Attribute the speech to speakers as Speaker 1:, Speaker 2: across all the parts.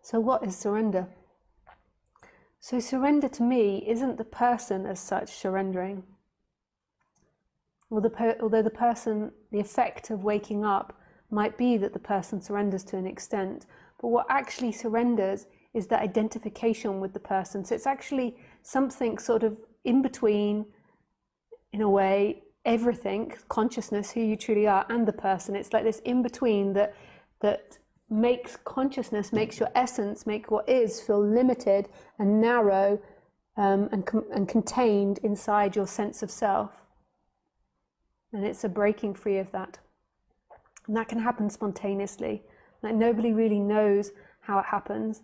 Speaker 1: So what is surrender? So surrender to me isn't the person as such surrendering. Although the effect of waking up might be that the person surrenders to an extent, but what actually surrenders is the identification with the person. So it's actually something sort of in between, in a way, everything, consciousness, who you truly are, and the person. It's like this in between that makes consciousness, makes your essence, make what is feel limited and narrow, and contained inside your sense of self. And it's a breaking free of that. And that can happen spontaneously. Like nobody really knows how it happens.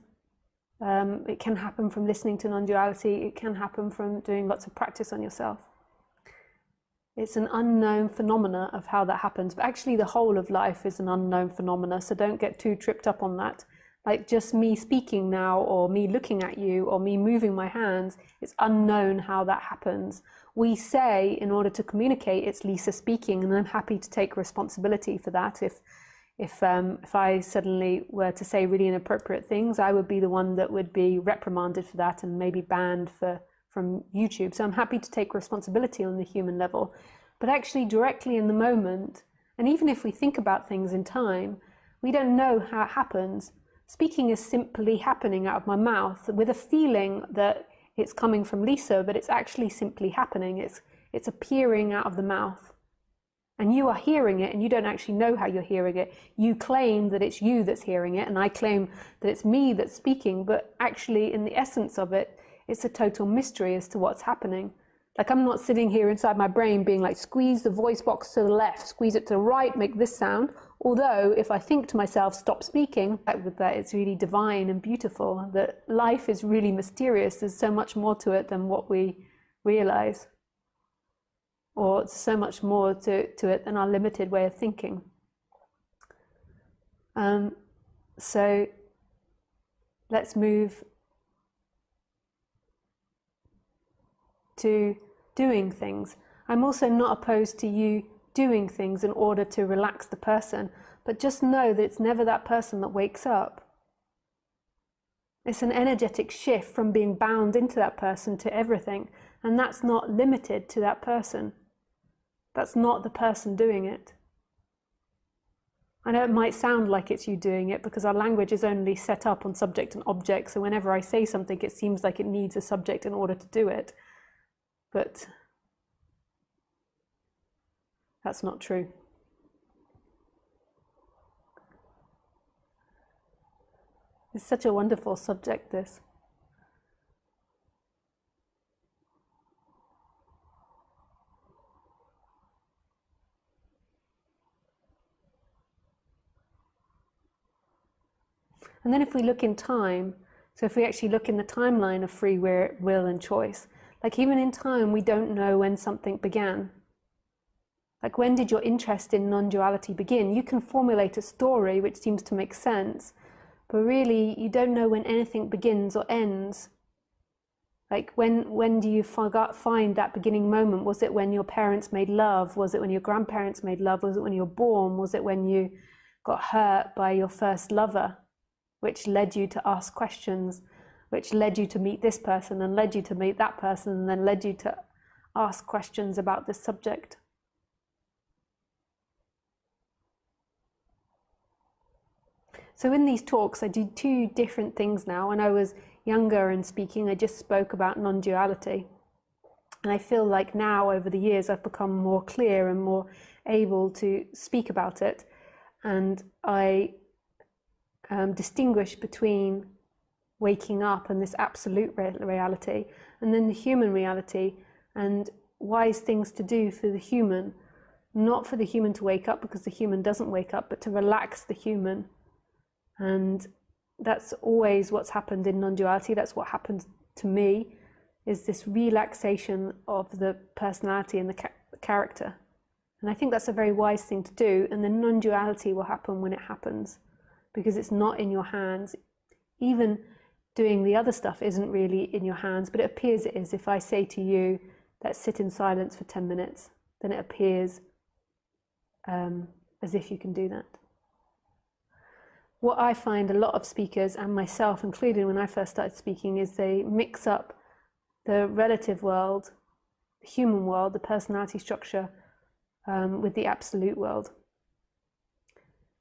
Speaker 1: It can happen from listening to non-duality. It can happen from doing lots of practice on yourself. It's an unknown phenomena of how that happens. But actually the whole of life is an unknown phenomena. So don't get too tripped up on that. Like just me speaking now, or me looking at you, or me moving my hands, it's unknown how that happens. We say in order to communicate, it's Lisa speaking, and I'm happy to take responsibility for that. If I suddenly were to say really inappropriate things, I would be the one that would be reprimanded for that and maybe banned from YouTube. So I'm happy to take responsibility on the human level. But actually directly in the moment, and even if we think about things in time, we don't know how it happens. Speaking is simply happening out of my mouth with a feeling that it's coming from Lisa, but it's actually simply happening. It's appearing out of the mouth. And you are hearing it, and you don't actually know how you're hearing it. You claim that it's you that's hearing it, and I claim that it's me that's speaking, but actually in the essence of it, it's a total mystery as to what's happening. Like I'm not sitting here inside my brain being like, squeeze the voice box to the left, squeeze it to the right, make this sound. Although if I think to myself, stop speaking, with that it's really divine and beautiful, that life is really mysterious. There's so much more to it than what we realize. Or so much more to it than our limited way of thinking. So let's move to doing things. I'm also not opposed to you doing things in order to relax the person, but just know that it's never that person that wakes up. It's an energetic shift from being bound into that person to everything, and that's not limited to that person. That's not the person doing it. I know it might sound like it's you doing it because our language is only set up on subject and object, so whenever I say something it seems like it needs a subject in order to do it. But that's not true. It's such a wonderful subject, this. And then if we look in time, so if we actually look in the timeline of free will and choice, like even in time, we don't know when something began. Like when did your interest in non-duality begin? You can formulate a story which seems to make sense, but really you don't know when anything begins or ends. Like when do you find that beginning moment? Was it when your parents made love? Was it when your grandparents made love? Was it when you were born? Was it when you got hurt by your first lover, which led you to ask questions, which led you to meet this person and led you to meet that person and then led you to ask questions about this subject? So in these talks, I do two different things now. When I was younger and speaking, I just spoke about non-duality. And I feel like now, over the years, I've become more clear and more able to speak about it. And I distinguish between waking up and this absolute reality, and then the human reality and wise things to do for the human. Not for the human to wake up, because the human doesn't wake up, but to relax the human. And that's always what's happened in non-duality. That's what happened to me, is this relaxation of the personality and the character. And I think that's a very wise thing to do. And the non-duality will happen when it happens, because it's not in your hands. Even doing the other stuff isn't really in your hands, but it appears it is. If I say to you, let's sit in silence for 10 minutes, then it appears as if you can do that. what I find a lot of speakers, and myself included when I first started speaking, is they mix up the relative world, the human world, the personality structure, with the absolute world.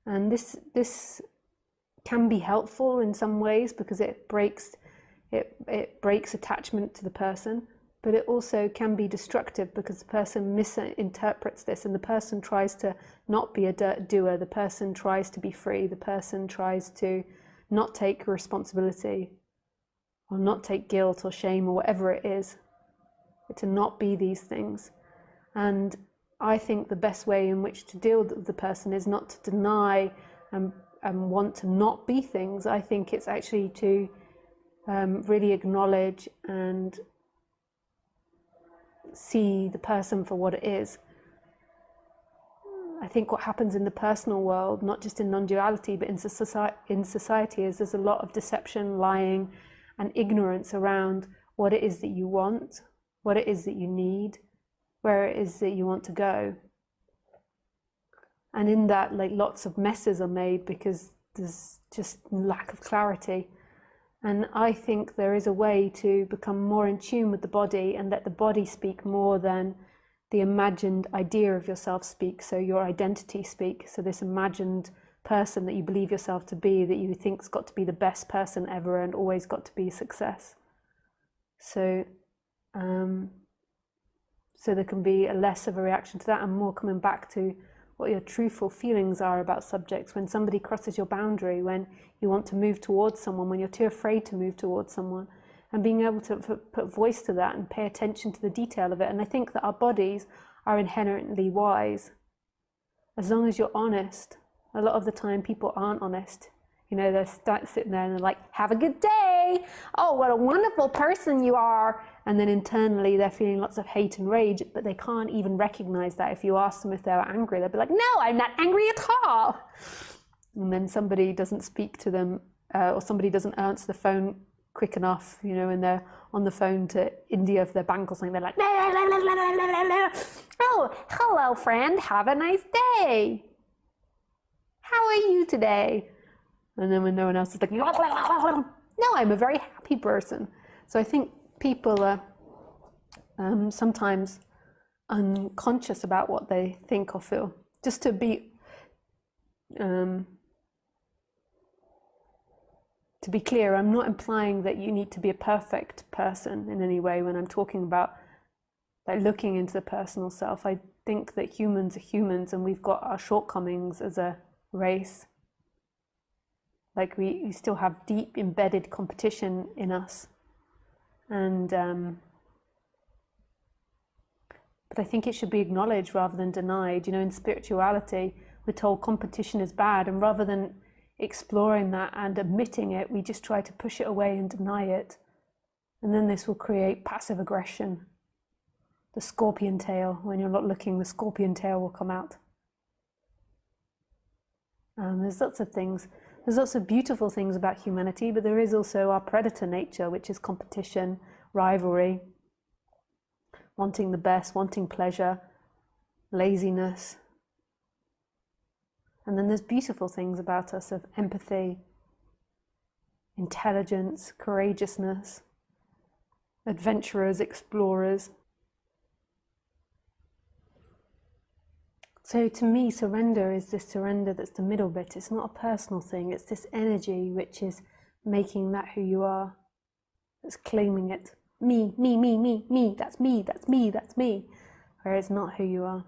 Speaker 1: And this can be helpful in some ways because it breaks attachment to the person, but it also can be destructive because the person misinterprets this, and the person tries to not be a doer, the person tries to be free, the person tries to not take responsibility or not take guilt or shame or whatever it is, to not be these things. And I think the best way in which to deal with the person is not to deny and want to not be things. I think it's actually to really acknowledge and see the person for what it is. I think what happens in the personal world, not just in non-duality, but in society, is there's a lot of deception, lying, and ignorance around what it is that you want, what it is that you need, where it is that you want to go. And in that, like, lots of messes are made because there's just lack of clarity. And I think there is a way to become more in tune with the body and let the body speak more than the imagined idea of yourself speak, so your identity speak. So this imagined person that you believe yourself to be, that you think's got to be the best person ever and always got to be a success. So so there can be a less of a reaction to that and more coming back to what your truthful feelings are about subjects. When somebody crosses your boundary, when you want to move towards someone, when you're too afraid to move towards someone, and being able to put voice to that and pay attention to the detail of it. And I think that our bodies are inherently wise, as long as you're honest. A lot of the time people aren't honest. You know, they're sitting there and they're like, have a good day. Oh, what a wonderful person you are. And then internally they're feeling lots of hate and rage, but they can't even recognize that. If you ask them if they're angry, they'll be like, no, I'm not angry at all. And then somebody doesn't speak to them, or somebody doesn't answer the phone quick enough, you know, and they're on the phone to India for their bank or something, they're like, oh, hello friend, have a nice day. How are you today? And then when no one else is like, no, I'm a very happy person. So I think people are sometimes unconscious about what they think or feel. Just to be clear, I'm not implying that you need to be a perfect person in any way when I'm talking about like looking into the personal self. I think that humans are humans and we've got our shortcomings as a race. Like we still have deep embedded competition in us. And but I think it should be acknowledged rather than denied. You know, in spirituality, we're told competition is bad, and rather than exploring that and admitting it, we just try to push it away and deny it. And then this will create passive aggression. The scorpion tail, when you're not looking, the scorpion tail will come out. There's lots of things. There's lots of beautiful things about humanity, but there is also our predator nature, which is competition, rivalry, wanting the best, wanting pleasure, laziness. And then there's beautiful things about us of empathy, intelligence, courageousness, adventurers, explorers. So to me, surrender is this surrender that's the middle bit. It's not a personal thing. It's this energy which is making that who you are. It's claiming it. Me, me, me, me, me. That's me, that's me, that's me. Where it's not who you are.